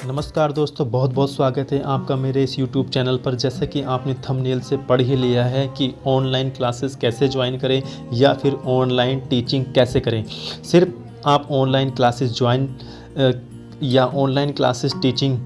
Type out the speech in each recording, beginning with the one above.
नमस्कार दोस्तों, बहुत बहुत स्वागत है आपका मेरे इस YouTube चैनल पर। जैसे कि आपने थंबनेल से पढ़ ही लिया है कि ऑनलाइन क्लासेस कैसे ज्वाइन करें या फिर ऑनलाइन टीचिंग कैसे करें। सिर्फ आप ऑनलाइन क्लासेस ज्वाइन या ऑनलाइन क्लासेस टीचिंग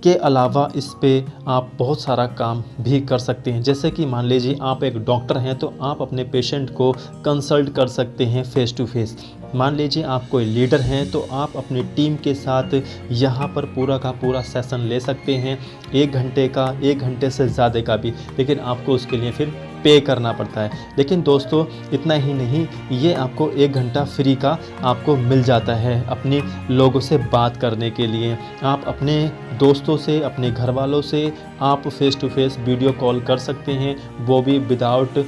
के अलावा इस पे आप बहुत सारा काम भी कर सकते हैं। जैसे कि मान लीजिए आप एक डॉक्टर हैं तो आप अपने पेशेंट को कंसल्ट कर सकते हैं फेस टू फेस। मान लीजिए आप कोई लीडर हैं तो आप अपनी टीम के साथ यहाँ पर पूरा का पूरा सेशन ले सकते हैं, 1 घंटे का, 1 घंटे से ज़्यादा का भी, लेकिन आपको उसके लिए फिर पे करना पड़ता है। लेकिन दोस्तों इतना ही नहीं, ये आपको 1 घंटा फ्री का आपको मिल जाता है अपने लोगों से बात करने के लिए। आप अपने दोस्तों से, अपने घर वालों से आप face to face video call कर सकते हैं, वो भी विदाउट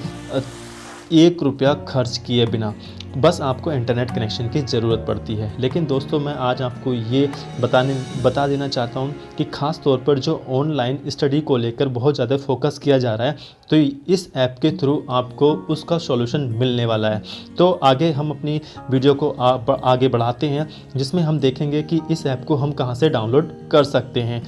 1 रुपया खर्च किए बिना। बस आपको इंटरनेट कनेक्शन की ज़रूरत पड़ती है। लेकिन दोस्तों मैं आज आपको ये बता देना चाहता हूँ कि ख़ास तौर पर जो ऑनलाइन स्टडी को लेकर बहुत ज़्यादा फोकस किया जा रहा है, तो इस ऐप के थ्रू आपको उसका सॉल्यूशन मिलने वाला है। तो आगे हम अपनी वीडियो को आगे बढ़ाते हैं, जिसमें हम देखेंगे कि इस ऐप को हम कहाँ से डाउनलोड कर सकते हैं।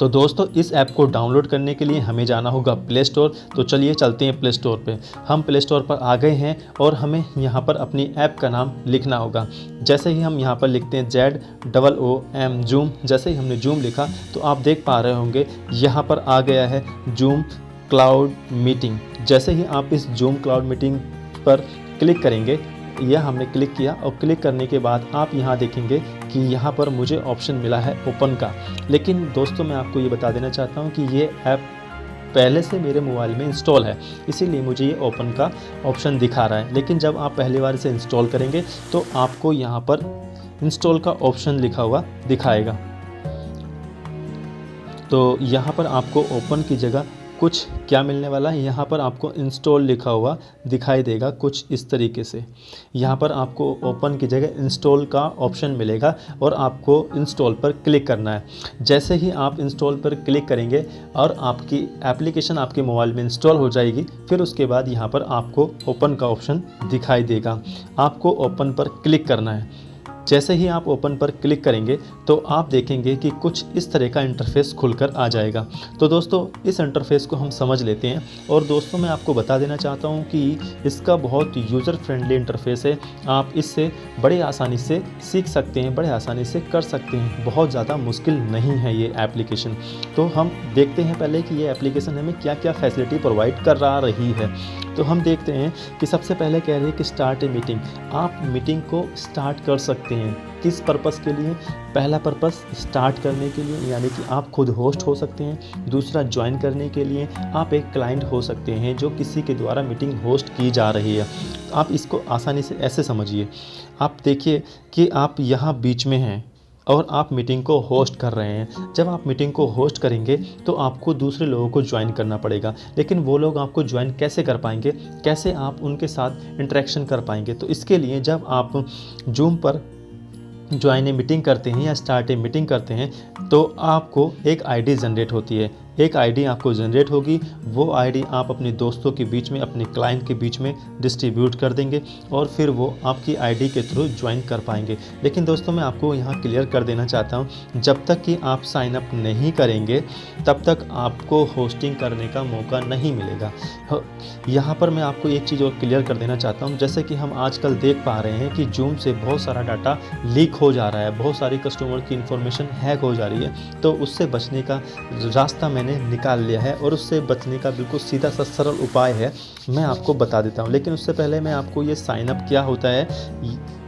तो दोस्तों इस ऐप को डाउनलोड करने के लिए हमें जाना होगा प्ले स्टोर। तो चलिए चलते हैं प्ले स्टोर पे। हम प्ले स्टोर पर आ गए हैं और हमें यहाँ पर अपनी ऐप का नाम लिखना होगा। जैसे ही हम यहाँ पर लिखते हैं ZOOM जूम, जैसे ही हमने जूम लिखा तो आप देख पा रहे होंगे यहाँ पर आ गया है जूम क्लाउड मीटिंग। जैसे ही आप इस जूम क्लाउड मीटिंग पर क्लिक करेंगे, यह हमने क्लिक किया और क्लिक करने के बाद आप यहाँ देखेंगे कि यहाँ पर मुझे ऑप्शन मिला है ओपन का। लेकिन दोस्तों मैं आपको ये बता देना चाहता हूँ कि ये ऐप पहले से मेरे मोबाइल में इंस्टॉल है, इसीलिए मुझे ये ओपन का ऑप्शन दिखा रहा है। लेकिन जब आप पहली बार इसे इंस्टॉल करेंगे तो आपको यहाँ पर इंस्टॉल का ऑप्शन लिखा हुआ दिखाएगा। तो यहाँ पर आपको ओपन की जगह कुछ क्या मिलने वाला है, यहाँ पर आपको इंस्टॉल लिखा हुआ दिखाई देगा कुछ इस तरीके से। यहाँ पर आपको ओपन की जगह इंस्टॉल का ऑप्शन मिलेगा और आपको इंस्टॉल पर क्लिक करना है। जैसे ही आप इंस्टॉल पर क्लिक करेंगे और आपकी एप्लीकेशन आपके मोबाइल में इंस्टॉल हो जाएगी, फिर उसके बाद यहाँ पर आपको ओपन का ऑप्शन दिखाई देगा। आपको ओपन पर क्लिक करना है। जैसे ही आप ओपन पर क्लिक करेंगे तो आप देखेंगे कि कुछ इस तरह का इंटरफेस खुलकर आ जाएगा। तो दोस्तों इस इंटरफेस को हम समझ लेते हैं। और दोस्तों मैं आपको बता देना चाहता हूं कि इसका बहुत यूज़र फ्रेंडली इंटरफेस है। आप इससे बड़े आसानी से सीख सकते हैं, बड़े आसानी से कर सकते हैं। बहुत ज़्यादा मुश्किल नहीं है ये एप्लीकेशन। तो हम देखते हैं पहले कि ये एप्लीकेशन हमें क्या क्या फैसिलिटी प्रोवाइड कर रही है। तो हम देखते हैं कि सबसे पहले कह रही है कि स्टार्ट ए मीटिंग। आप मीटिंग को स्टार्ट कर सकते हैं। किस पर्पस के लिए? पहला पर्पस स्टार्ट करने के लिए, यानी कि आप खुद होस्ट हो सकते हैं। दूसरा ज्वाइन करने के लिए आप एक क्लाइंट हो सकते हैं जो किसी के द्वारा मीटिंग होस्ट की जा रही है। आप इसको आसानी से ऐसे समझिए, आप देखिए कि आप यहाँ बीच में हैं और आप मीटिंग को होस्ट कर रहे हैं। जब आप मीटिंग को होस्ट करेंगे तो आपको दूसरे लोगों को ज्वाइन करना पड़ेगा, लेकिन वो लोग आपको ज्वाइन कैसे कर पाएंगे, कैसे आप उनके साथ इंटरेक्शन कर पाएंगे? तो इसके लिए जब आप जूम पर ज्वाइन ए मीटिंग करते हैं या स्टार्ट ए मीटिंग करते हैं तो आपको एक आईडी जनरेट होती है। एक आईडी आपको जनरेट होगी, वो आईडी आप अपने दोस्तों के बीच में, अपने क्लाइंट के बीच में डिस्ट्रीब्यूट कर देंगे और फिर वो आपकी आईडी के थ्रू ज्वाइन कर पाएंगे। लेकिन दोस्तों मैं आपको यहाँ क्लियर कर देना चाहता हूँ, जब तक कि आप साइन अप नहीं करेंगे तब तक आपको होस्टिंग करने का मौका नहीं मिलेगा। यहाँ पर मैं आपको एक चीज़ और क्लियर कर देना चाहता हूँ। जैसे कि हम आजकल देख पा रहे हैं कि जूम से बहुत सारा डाटा लीक हो जा रहा है, बहुत सारी कस्टमर की इन्फॉर्मेशन हैक हो जा रही है। तो उससे बचने का रास्ता मैंने निकाल लिया है और उससे बचने का बिल्कुल सीधा सा सरल उपाय है, मैं आपको बता देता हूं। लेकिन उससे पहले मैं आपको ये साइन अप क्या होता है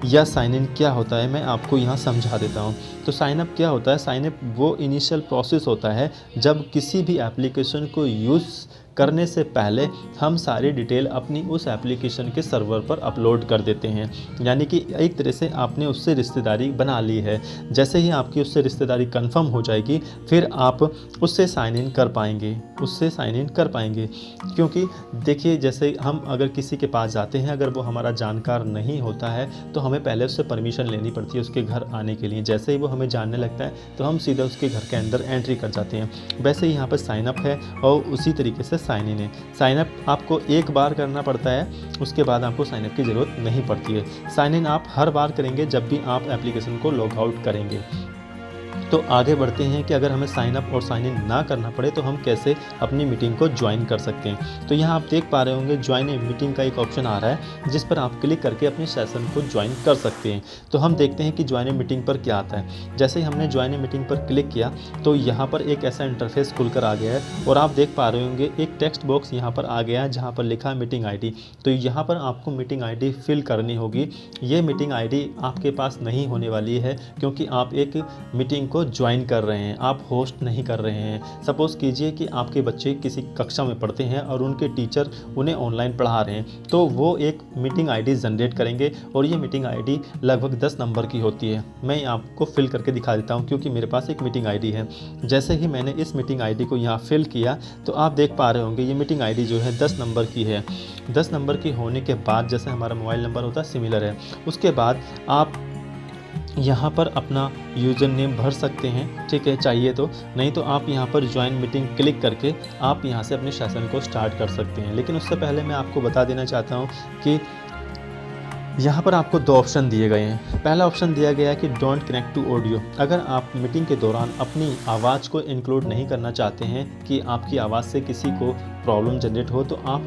या साइन इन क्या होता है मैं आपको यहाँ समझा देता हूँ। तो साइन अप क्या होता है? साइन अप वो इनिशियल प्रोसेस होता है जब किसी भी एप्लीकेशन को यूज़ करने से पहले हम सारी डिटेल अपनी उस एप्लीकेशन के सर्वर पर अपलोड कर देते हैं। यानी कि एक तरह से आपने उससे रिश्तेदारी बना ली है। जैसे ही आपकी उससे रिश्तेदारी कंफर्म हो जाएगी फिर आप उससे साइन इन कर पाएंगे, क्योंकि देखिए जैसे हम अगर किसी के पास जाते हैं, अगर वो हमारा जानकार नहीं होता है तो हमें पहले उससे परमिशन लेनी पड़ती है उसके घर आने के लिए। जैसे ही वो हमें जानने लगता है तो हम सीधा उसके घर के अंदर एंट्री कर जाते हैं। वैसे ही यहाँ पर साइन अप है और उसी तरीके से साइन इन है। साइन अप आपको एक बार करना पड़ता है, उसके बाद आपको साइन अप की ज़रूरत नहीं पड़ती है। साइन इन आप हर बार करेंगे जब भी आप एप्लीकेशन को लॉग आउट करेंगे। तो आगे बढ़ते हैं कि अगर हमें साइन अप और साइन इन ना करना पड़े तो हम कैसे अपनी मीटिंग को ज्वाइन कर सकते हैं। तो यहाँ आप देख पा रहे होंगे ज्वाइन ए मीटिंग का एक ऑप्शन आ रहा है, जिस पर आप क्लिक करके अपने सेशन को ज्वाइन कर सकते हैं। तो हम देखते हैं कि ज्वाइन ए मीटिंग पर क्या आता है। जैसे ही हमने ज्वाइन ए मीटिंग पर क्लिक किया तो यहाँ पर एक ऐसा इंटरफेस खुलकर आ गया है और आप देख पा रहे होंगे एक टेक्स्ट बॉक्स यहाँ पर आ गया है जहाँ पर लिखा है मीटिंग ID। तो यहाँ पर आपको मीटिंग ID फिल करनी होगी। ये मीटिंग ID आपके पास नहीं होने वाली है, क्योंकि आप एक मीटिंग को ज्वाइन कर रहे हैं, आप होस्ट नहीं कर रहे हैं। सपोज़ कीजिए कि आपके बच्चे किसी कक्षा में पढ़ते हैं और उनके टीचर उन्हें ऑनलाइन पढ़ा रहे हैं, तो वो एक मीटिंग ID जनरेट करेंगे और ये मीटिंग ID लगभग 10 नंबर की होती है। मैं आपको फिल करके दिखा देता हूँ, क्योंकि मेरे पास एक मीटिंग ID है। जैसे ही मैंने इस मीटिंग ID को यहाँ फिल किया तो आप देख पा रहे होंगे ये मीटिंग ID जो है 10 नंबर की है। 10 नंबर की होने के बाद जैसे हमारा मोबाइल नंबर होता है सिमिलर है, उसके बाद आप यहाँ पर अपना यूज़र नेम भर सकते हैं, ठीक है, चाहिए तो। नहीं तो आप यहाँ पर ज्वाइन मीटिंग क्लिक करके आप यहाँ से अपने सेशन को स्टार्ट कर सकते हैं। लेकिन उससे पहले मैं आपको बता देना चाहता हूँ कि यहाँ पर आपको 2 ऑप्शन दिए गए हैं। पहला ऑप्शन दिया गया है कि डोंट कनेक्ट टू ऑडियो। अगर आप मीटिंग के दौरान अपनी आवाज़ को इंक्लूड नहीं करना चाहते हैं कि आपकी आवाज़ से किसी को प्रॉब्लम जनरेट हो, तो आप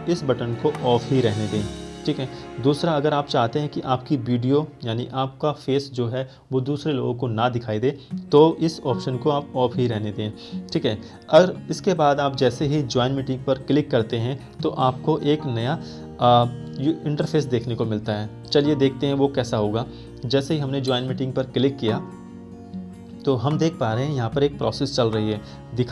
इस बटन को ऑफ ही रहने दें, ठीक है। दूसरा, अगर आप चाहते हैं कि आपकी वीडियो यानी आपका फेस जो है वो दूसरे लोगों को ना दिखाई दे, तो इस ऑप्शन को आप ऑफ ही रहने दें, ठीक है। और इसके बाद आप जैसे ही ज्वाइन मीटिंग पर क्लिक करते हैं तो आपको एक नया इंटरफेस देखने को मिलता है। चलिए देखते हैं वो कैसा होगा। जैसे ही हमने ज्वाइन मीटिंग पर क्लिक किया तो हम देख पा रहे हैं यहाँ पर एक प्रोसेस चल रही है।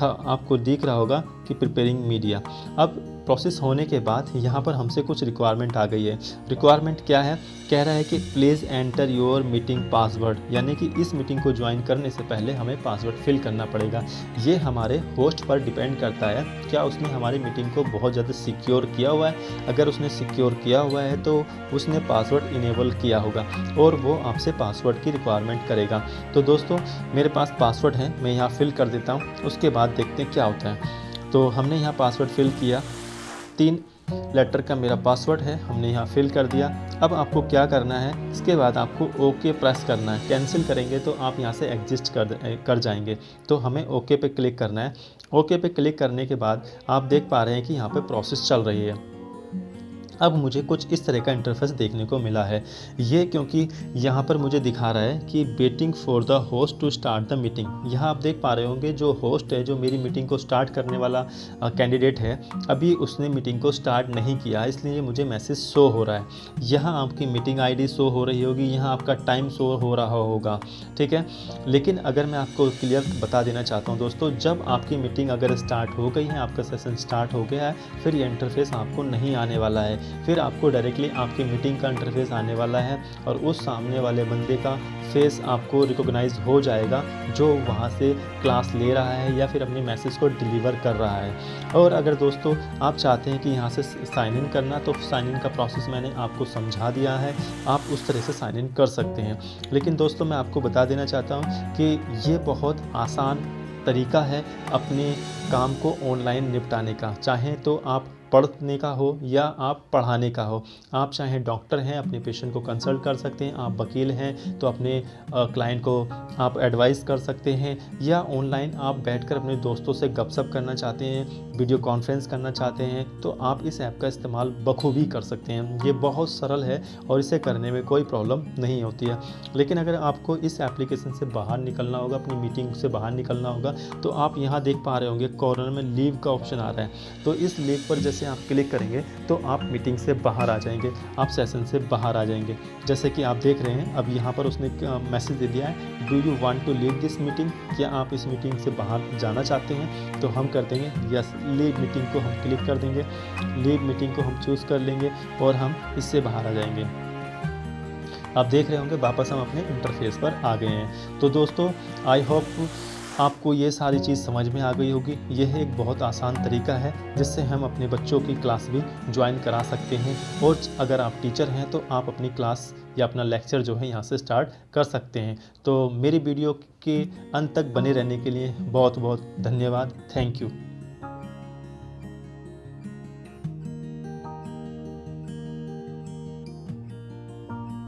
आपको दिख रहा होगा कि प्रिपेयरिंग मीडिया। अब प्रोसेस होने के बाद यहाँ पर हमसे कुछ रिक्वायरमेंट आ गई है। रिक्वायरमेंट क्या है? कह रहा है कि please enter your meeting password, यानी कि इस मीटिंग को ज्वाइन करने से पहले हमें पासवर्ड फिल करना पड़ेगा। ये हमारे होस्ट पर डिपेंड करता है, क्या उसने हमारी मीटिंग को बहुत ज़्यादा सिक्योर किया हुआ है। अगर उसने सिक्योर किया हुआ है तो उसने पासवर्ड इनेबल किया होगा और वो आपसे पासवर्ड की रिक्वायरमेंट करेगा। तो दोस्तों मेरे पास पासवर्ड है, मैं यहाँ फिल कर देता हूँ, उसके बाद देखते हैं क्या होता है। तो हमने यहाँ पासवर्ड फिल किया, 3 लेटर का मेरा पासवर्ड है, हमने यहाँ फिल कर दिया। अब आपको क्या करना है, इसके बाद आपको ओके प्रेस करना है। कैंसिल करेंगे तो आप यहाँ से एग्जिस्ट कर जाएंगे, तो हमें ओके पे क्लिक करना है। ओके पे क्लिक करने के बाद आप देख पा रहे हैं कि यहाँ पे प्रोसेस चल रही है। अब मुझे कुछ इस तरह का इंटरफेस देखने को मिला है। ये क्योंकि यहाँ पर मुझे दिखा रहा है कि waiting for the host to start the meeting. यहाँ आप देख पा रहे होंगे जो होस्ट है, जो मेरी मीटिंग को स्टार्ट करने वाला कैंडिडेट है, अभी उसने मीटिंग को स्टार्ट नहीं किया, इसलिए मुझे मैसेज शो हो रहा है। यहाँ आपकी मीटिंग ID शो हो रही होगी, यहाँ आपका टाइम शो हो रहा होगा, ठीक है। लेकिन अगर मैं आपको क्लियर बता देना चाहता हूँ दोस्तों, जब आपकी मीटिंग अगर स्टार्ट हो गई है, आपका सेशन स्टार्ट हो गया है, फिर ये इंटरफेस आपको नहीं आने वाला है। फिर आपको डायरेक्टली आपकी मीटिंग का इंटरफेस आने वाला है और उस सामने वाले बंदे का फेस आपको रिकॉग्नाइज हो जाएगा, जो वहाँ से क्लास ले रहा है या फिर अपने मैसेज को डिलीवर कर रहा है। और अगर दोस्तों आप चाहते हैं कि यहाँ से साइन इन करना, तो साइन इन का प्रोसेस मैंने आपको समझा दिया है, आप उस तरह से साइन इन कर सकते हैं। लेकिन दोस्तों मैं आपको बता देना चाहता हूँ कि ये बहुत आसान तरीका है अपने काम को ऑनलाइन निपटाने का। चाहे तो आप पढ़ने का हो या आप पढ़ाने का हो, आप चाहे डॉक्टर हैं अपने पेशेंट को कंसल्ट कर सकते हैं, आप वकील हैं तो अपने क्लाइंट को आप एडवाइस कर सकते हैं, या ऑनलाइन आप बैठकर अपने दोस्तों से गपशप करना चाहते हैं, वीडियो कॉन्फ्रेंस करना चाहते हैं, तो आप इस ऐप का इस्तेमाल बखूबी कर सकते हैं। ये बहुत सरल है और इसे करने में कोई प्रॉब्लम नहीं होती है। लेकिन अगर आपको इस एप्लीकेशन से बाहर निकलना होगा, अपनी मीटिंग से बाहर निकलना होगा, तो आप यहाँ देख पा रहे होंगे कॉर्नर में लीव का ऑप्शन आ रहा है। तो इस लीव पर जैसे आप क्लिक करेंगे तो आप मीटिंग से बाहर आ जाएंगे, आप सेशन से बाहर आ जाएंगे। जैसे कि आप देख रहे हैं अब यहाँ पर उसने मैसेज दे दिया है, do you want to leave this meeting, क्या आप इस मीटिंग से बाहर जाना चाहते हैं। तो हम कर देंगे यस, लीव मीटिंग को हम क्लिक कर देंगे, लीव मीटिंग को हम चूज़ कर लेंगे और हम इससे बाहर आ जाएंगे। आप देख रहे होंगे वापस हम अपने इंटरफेस पर आ गए हैं। तो दोस्तों आई होप आपको ये सारी चीज़ समझ में आ गई होगी। यह एक बहुत आसान तरीका है जिससे हम अपने बच्चों की क्लास भी ज्वाइन करा सकते हैं, और अगर आप टीचर हैं तो आप अपनी क्लास या अपना लेक्चर जो है यहाँ से स्टार्ट कर सकते हैं। तो मेरी वीडियो के अंत तक बने रहने के लिए बहुत बहुत धन्यवाद। Thank you.